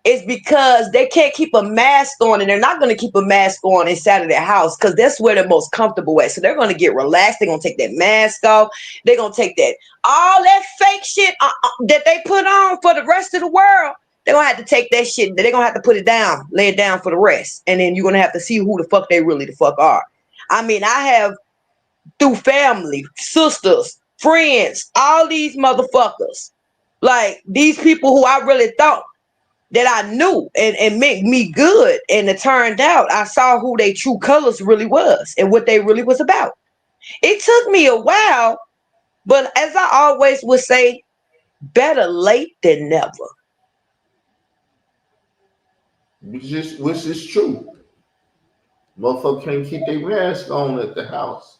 It's because they can't keep a mask on, and they're not going to keep a mask on inside of their house because that's where they're most comfortable at. So they're going to get relaxed. They're going to take that mask off. They're going to take that all that fake shit that they put on for the rest of the world. They're going to have to take that shit. They're going to have to put it down, lay it down for the rest. And then you're going to have to see who the fuck they really the fuck are. I mean, I have through family, sisters, friends, all these motherfuckers. Like these people who I really thought that I knew and make me good. And it turned out I saw who their true colors really was and what they really was about. It took me a while, but as I always would say, better late than never. Which is true. Motherfucker can't keep their mask on at the house.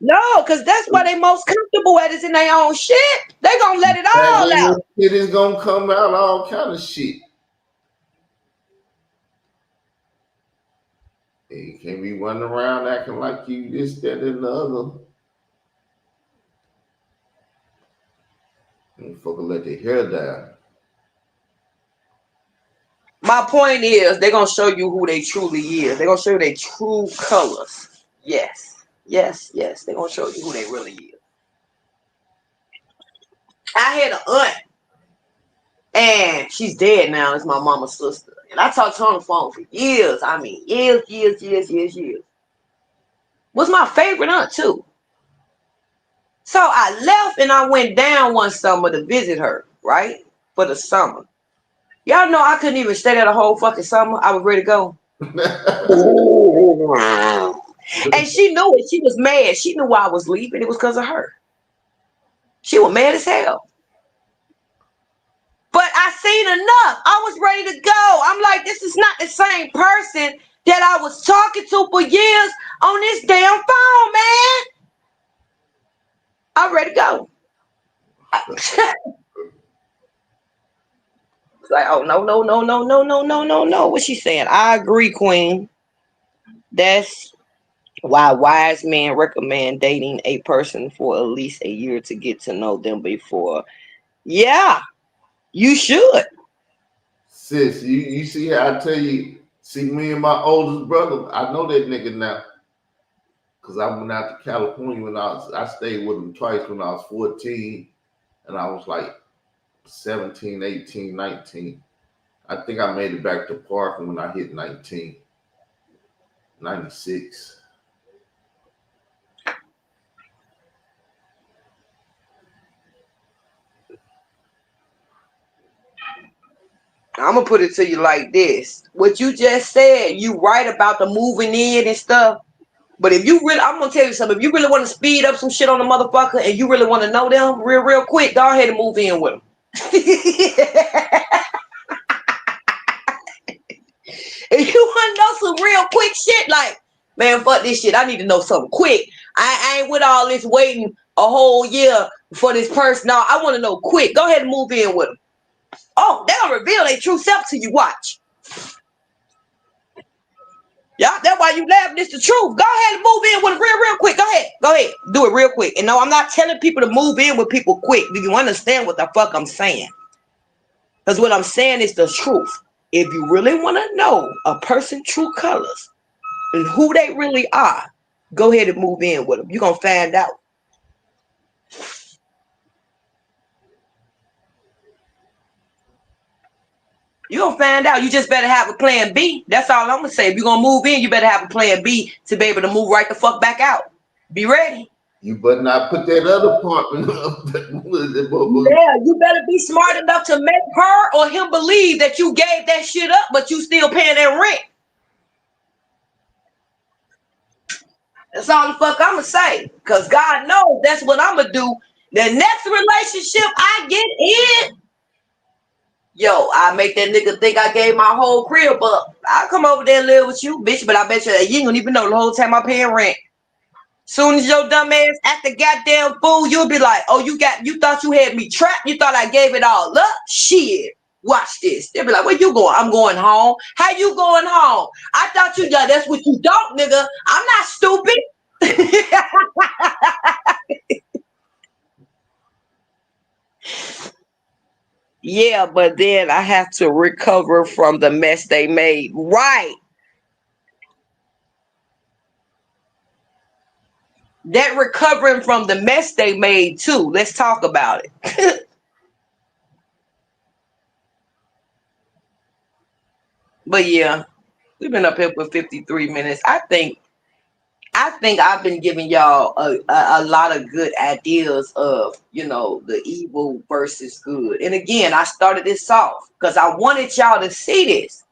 No, because that's where they most comfortable at is in their own shit. They gonna let it all out. It is gonna come out all kind of shit. And you can't be running around acting like you this, that, and the other. Motherfucker let their hair down. My point is, they're gonna show you who they truly is. They're gonna show you their true colors. Yes, yes, yes. They're gonna show you who they really is. I had an aunt, and she's dead now. It's my mama's sister, and I talked to her on the phone for years. I mean, years. Was my favorite aunt too. So I left and I went down one summer to visit her, right, for the summer. Y'all know I couldn't even stay there the whole fucking summer. I was ready to go. And she knew it. She was mad. She knew why I was leaving. It was because of her. She was mad as hell. But I seen enough. I was ready to go. I'm like, this is not the same person that I was talking to for years on this damn phone, man. I'm ready to go. It's like, oh no. What's she saying? I agree, Queen. That's why wise men recommend dating a person for at least a year to get to know them before. Yeah, you should. Sis, you see how I tell you, see me and my oldest brother, I know that nigga now. Cause I went out to California when I stayed with him twice when I was 14 and I was like 17, 18, 19. I think I made it back to Parkland when I hit 19, 96. I'm gonna put it to you like this. What you just said, you right about the moving in and stuff. But if you really, I'm gonna tell you something. If you really want to speed up some shit on the motherfucker and you really want to know them real quick, go ahead and move in with them. If you want to know some real quick shit, like, man, fuck this shit. I need to know something quick. I ain't with all this waiting a whole year for this person. No, I want to know quick. Go ahead and move in with them. Oh, they'll reveal their true self to you. Watch. Yeah, that's why you laughing. It's the truth. Go ahead and move in with it real quick. Go ahead. Do it real quick. And no, I'm not telling people to move in with people quick. Do you understand what the fuck I'm saying? Because what I'm saying is the truth. If you really want to know a person's true colors and who they really are, go ahead and move in with them. You're going to find out. You're going to find out. You just better have a plan B. That's all I'm going to say. If you're going to move in, you better have a plan B to be able to move right the fuck back out. Be ready. You better not put that other apartment up. Yeah, you better be smart enough to make her or him believe that you gave that shit up, but you still paying that rent. That's all the fuck I'm going to say. Because God knows that's what I'm going to do. The next relationship I get in, yo, I make that nigga think I gave my whole crib up. I'll come over there and live with you, bitch, but I bet you ain't gonna even know the whole time I'm paying rent. Soon as your dumb ass act the goddamn fool, you'll be like, oh, you thought you had me trapped? You thought I gave it all up? Shit. Watch this. They'll be like, where you going? I'm going home. How you going home? I thought you done. That's what you don't, nigga. I'm not stupid. Yeah, but then I have to recover from the mess they made. Right. That recovering from the mess they made too. Let's talk about it. But yeah, we've been up here for 53 minutes. I think I've been giving y'all a lot of good ideas of, you know, the evil versus good. And again, I started this off because I wanted y'all to see this.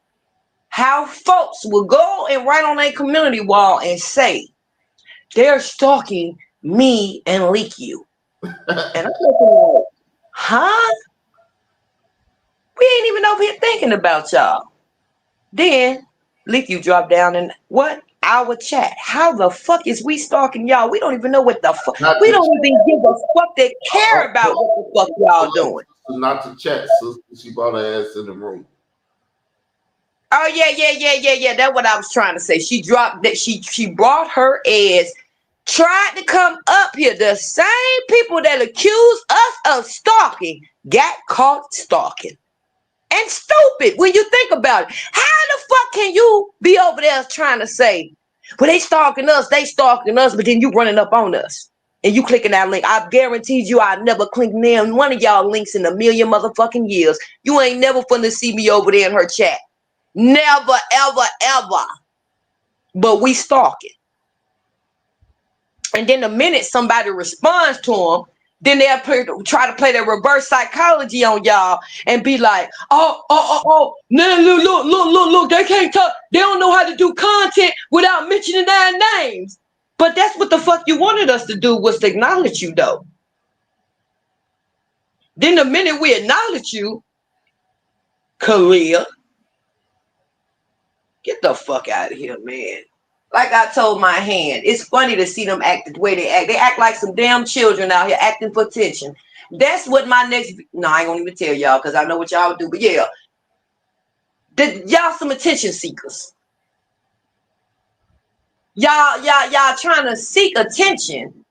How folks will go and write on a community wall and say, they're stalking me and leak you. And I'm looking like, huh? We ain't even over here thinking about y'all. Then leak you drop down in what? Our chat. How the fuck is we stalking y'all? We don't even know what the fuck. We don't even give a fuck that care about what the fuck y'all doing. Not to chat, sister. She brought her ass in the room. Oh yeah. That's what I was trying to say. She dropped that. She brought her ass. Tried to come up here. The same people that accused us of stalking got caught stalking. And stupid when you think about it. How the fuck can you be over there trying to say, well, they stalking us, but then you running up on us and you clicking that link? I've guaranteed you I never clicked on one of y'all links in a million motherfucking years. You ain't never finna see me over there in her chat. Never, ever. But we stalking. And then the minute somebody responds to them, then they'll try to play their reverse psychology on y'all and be like, no, look, they can't talk. They don't know how to do content without mentioning their names. But that's what the fuck you wanted us to do, was to acknowledge you, though. Then the minute we acknowledge you, Kalia, Get the fuck out of here, man. Like I told my hand, it's funny to see them act the way they act. They act like some damn children out here acting for attention. That's what my next. No, I ain't gonna even tell y'all because I know what y'all do. But yeah, y'all some attention seekers. Y'all trying to seek attention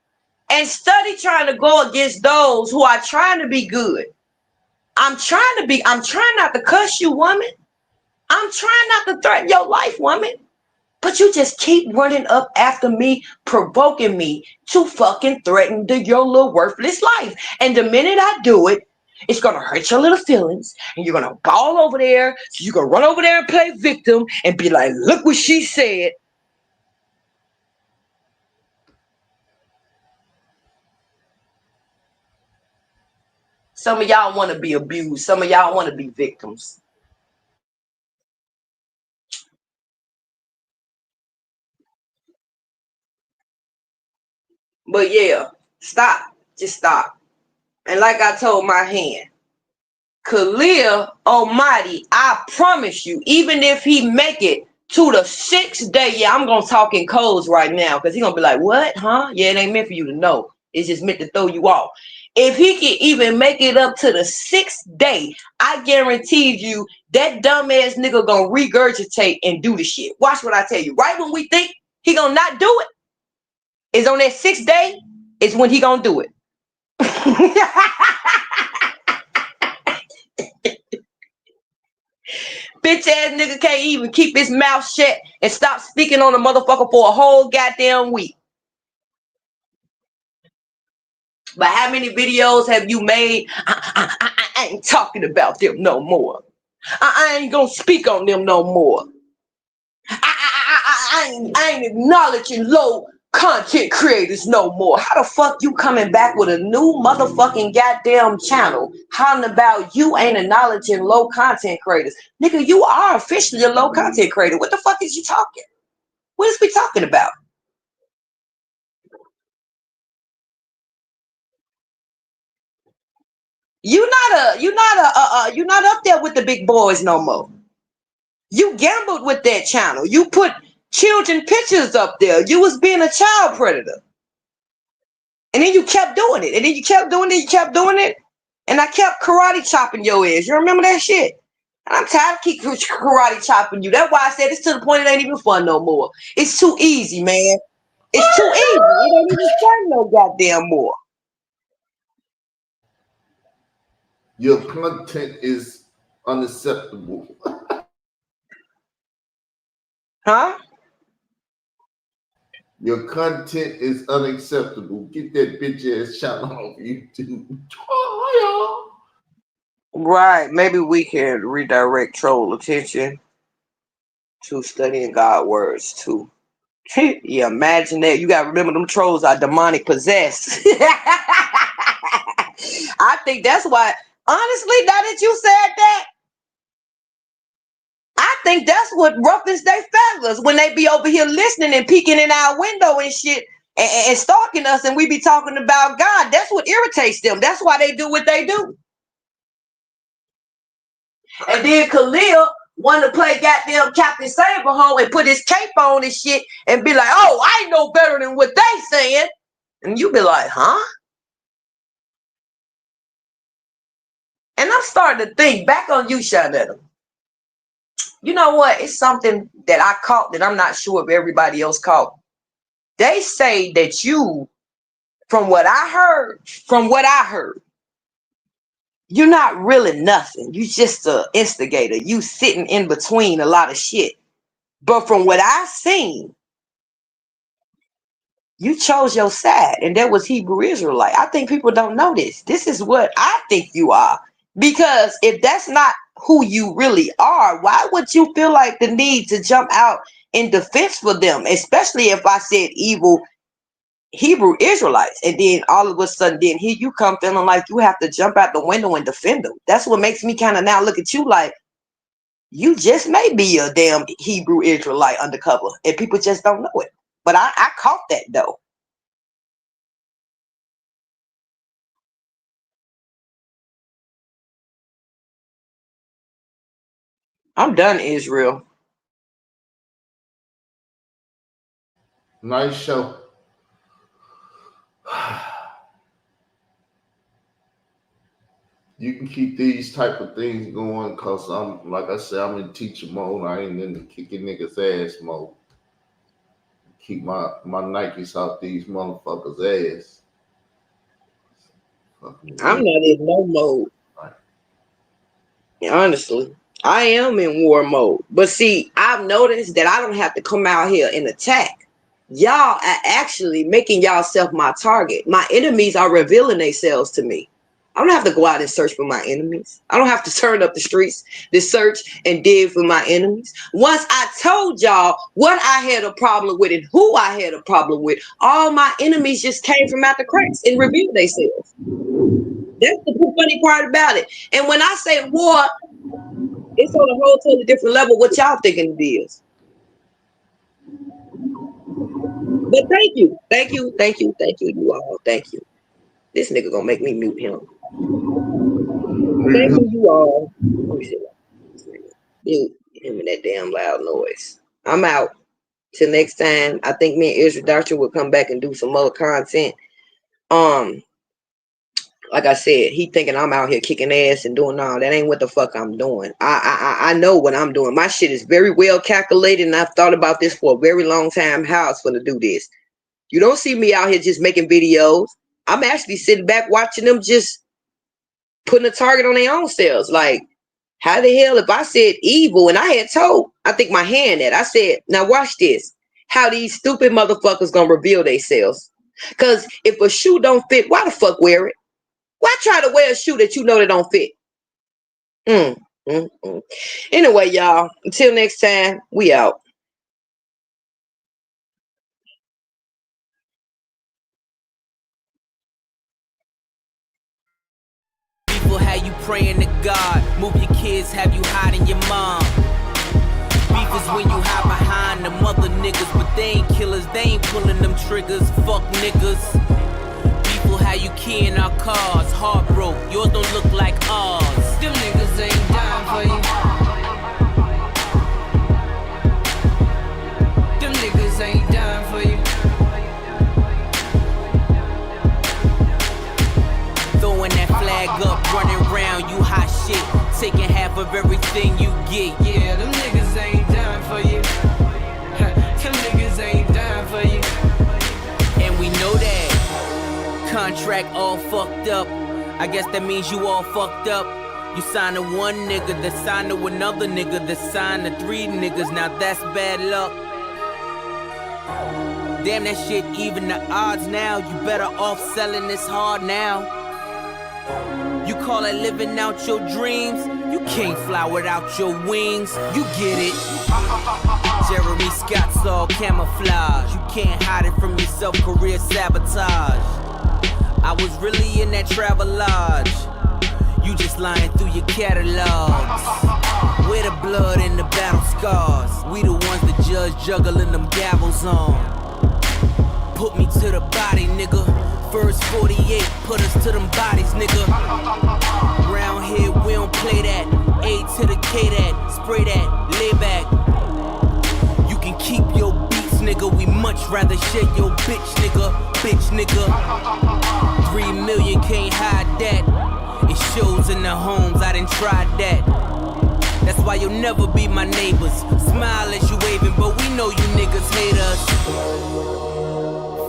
and study trying to go against those who are trying to be good. I'm trying not to cuss you, woman. I'm trying not to threaten your life, woman. But you just keep running up after me, provoking me to fucking threaten your little worthless life. And the minute I do it, it's going to hurt your little feelings. And you're going to bawl over there. So you can run over there and play victim and be like, look what she said. Some of y'all want to be abused. Some of y'all want to be victims. But yeah, stop. Just stop. And like I told my hand, Khalil Almighty, I promise you, even if he make it to the 6th day, yeah, I'm gonna talk in codes right now because he's gonna be like, what? Huh? Yeah, it ain't meant for you to know. It's just meant to throw you off. If he can even make it up to the 6th day, I guarantee you that dumbass nigga gonna regurgitate and do the shit. Watch what I tell you. Right when we think he gonna not do it, is on that 6th day, is when he gonna do it. Bitch ass nigga can't even keep his mouth shut and stop speaking on the motherfucker for a whole goddamn week. But how many videos have you made? I ain't talking about them no more. I ain't gonna speak on them no more. I ain't acknowledging low content creators no more. How the fuck you coming back with a new motherfucking goddamn channel hollering about you ain't acknowledging low content creators? Nigga, you are officially a low content creator. What the fuck is you talking? What is we talking about? You're not up there with the big boys no more. You gambled with that channel. You put children pictures up there. You was being a child predator. And then you kept doing it. And then you kept doing it. You kept doing it. And I kept karate chopping your ass. You remember that shit? And I'm tired of keep karate chopping you. That's why I said it's to the point it ain't even fun no more. It's too easy, man. It's too easy. It ain't even fun no goddamn more. Your content is unacceptable. Huh? Your content is unacceptable. Get that bitch ass channel off YouTube. Right. Maybe we can redirect troll attention to studying God words too. Yeah, imagine that. You gotta remember them trolls are demonic possessed. I think that's why, honestly, now that you said that, I think that's what roughens their feathers when they be over here listening and peeking in our window and shit and stalking us and we be talking about God. That's what irritates them. That's why they do what they do. And then Khalil wanted to play goddamn Captain Saberhole and put his cape on and shit and be like, oh, I know better than what they saying. And you be like, huh? And I'm starting to think back on you, Shanetta. You know what? It's something that I caught that I'm not sure if everybody else caught. They say that you, from what I heard, you're not really nothing. You just a instigator. You sitting in between a lot of shit. But from what I seen, you chose your side, and that was Hebrew Israelite. I think people don't know this. This is what I think you are. Because if that's not who you really are, why would you feel like the need to jump out in defense for them? Especially if I said evil Hebrew Israelites, and then all of a sudden, then here you come feeling like you have to jump out the window and defend them. That's what makes me kind of now look at you like you just may be a damn Hebrew Israelite undercover, and people just don't know it. But I caught that though. I'm done, Israel. Nice show. You can keep these type of things going because I'm, like I said, I'm in teacher mode. I ain't in the kicking niggas ass mode. Keep my Nikes out these motherfuckers' ass. I'm not in no mode. Right. Honestly, I am in war mode. But see, I've noticed that I don't have to come out here and attack. Y'all are actually making yourself my target. My enemies are revealing themselves to me. I don't have to go out and search for my enemies. I don't have to turn up the streets to search and dig for my enemies. Once I told y'all what I had a problem with and who I had a problem with, all my enemies just came from out the cracks and revealed themselves. That's the funny part about it. And when I say war, it's on a whole totally different level what y'all thinking it is. But thank you, you all. Thank you. This nigga gonna make me mute him. Thank you all. Mute him in that damn loud noise. I'm out. Till next time. I think me and Israel Doctor will come back and do some more content. Like I said, he thinking I'm out here kicking ass and doing all that. Ain't what the fuck I'm doing. I know what I'm doing. My shit is very well calculated, and I've thought about this for a very long time. How I was gonna do this. You don't see me out here just making videos. I'm actually sitting back watching them just putting a target on their own selves. Like, how the hell if I said evil and I had told, I think my hand that I said, now watch this. How these stupid motherfuckers gonna reveal themselves. Cause if a shoe don't fit, why the fuck wear it? Why try to wear a shoe that you know that don't fit? Anyway, y'all, until next time, we out. People, how you praying to God? Move your kids, have you hiding your mom? Beef is when you hide behind the mother niggas, but they ain't killers, they ain't pulling them triggers. Fuck niggas. People, how you keying our cars? Heart broke, yours don't look like ours. Them niggas ain't dying for you. Them niggas ain't dying for you. Throwing that flag up, running round, you hot shit. Taking half of everything you get. Yeah, them niggas ain't dying for you. Them niggas ain't dying for you. And we know that. Contract all fucked up. I guess that means you all fucked up. You signed to one nigga, that signed to another nigga, that signed to three niggas. Now that's bad luck. Damn, that shit even the odds now. You better off selling this hard now. You call it living out your dreams? You can't fly without your wings. You get it. Jeremy Scott's all camouflage. You can't hide it from yourself, career sabotage. I was really in that Travelodge. You just lying through your catalogs. Where the blood and the battle scars? We the ones the judge juggling them gavels on. Put me to the body, nigga. First 48, put us to them bodies, nigga. Round here, we don't play that. A to the K that, spray that, lay back. You can keep your beats, nigga. We much rather share your bitch, nigga. Bitch, nigga. 3 million can't hide that. It shows in the homes, I done tried that. That's why you'll never be my neighbors. Smile as you waving, but we know you niggas hate us.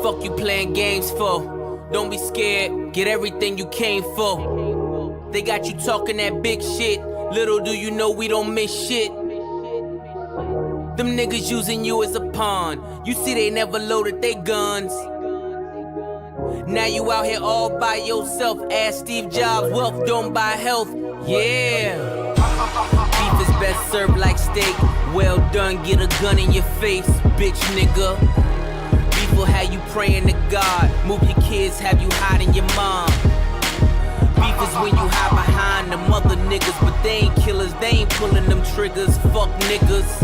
Fuck you playing games for. Don't be scared, get everything you came for. They got you talking that big shit. Little do you know we don't miss shit. Them niggas using you as a pawn. You see they never loaded their guns. Now you out here all by yourself. Ask Steve Jobs, wealth don't buy health. Yeah. Beef is best served like steak. Well done, get a gun in your face, bitch nigga. People, how you praying to God? Move your kids, have you hiding your mom? Beef is when you hide behind the mother niggas, but they ain't killers, they ain't pulling them triggers. Fuck niggas.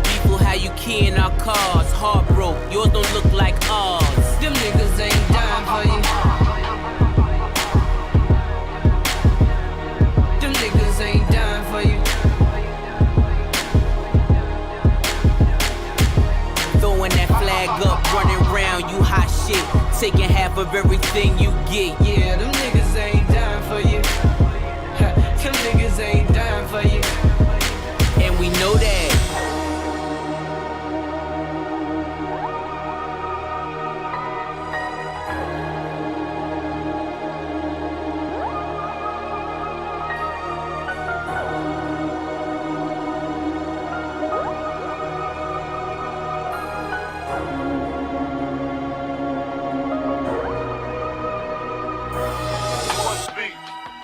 People, how you keying our cars? Heart broke, yours don't look like ours. Them niggas ain't dying for you. Them niggas ain't dying for you. Throwing that flag up, of everything you get. Yeah, them niggas ain't dying for you. Them niggas ain't dying for you. And we know that.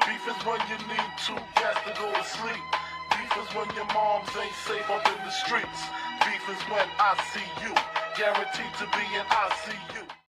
Beef is when you need two cats to go to sleep. Beef is when your moms ain't safe up in the streets. Beef is when I see you, guaranteed to be in ICU.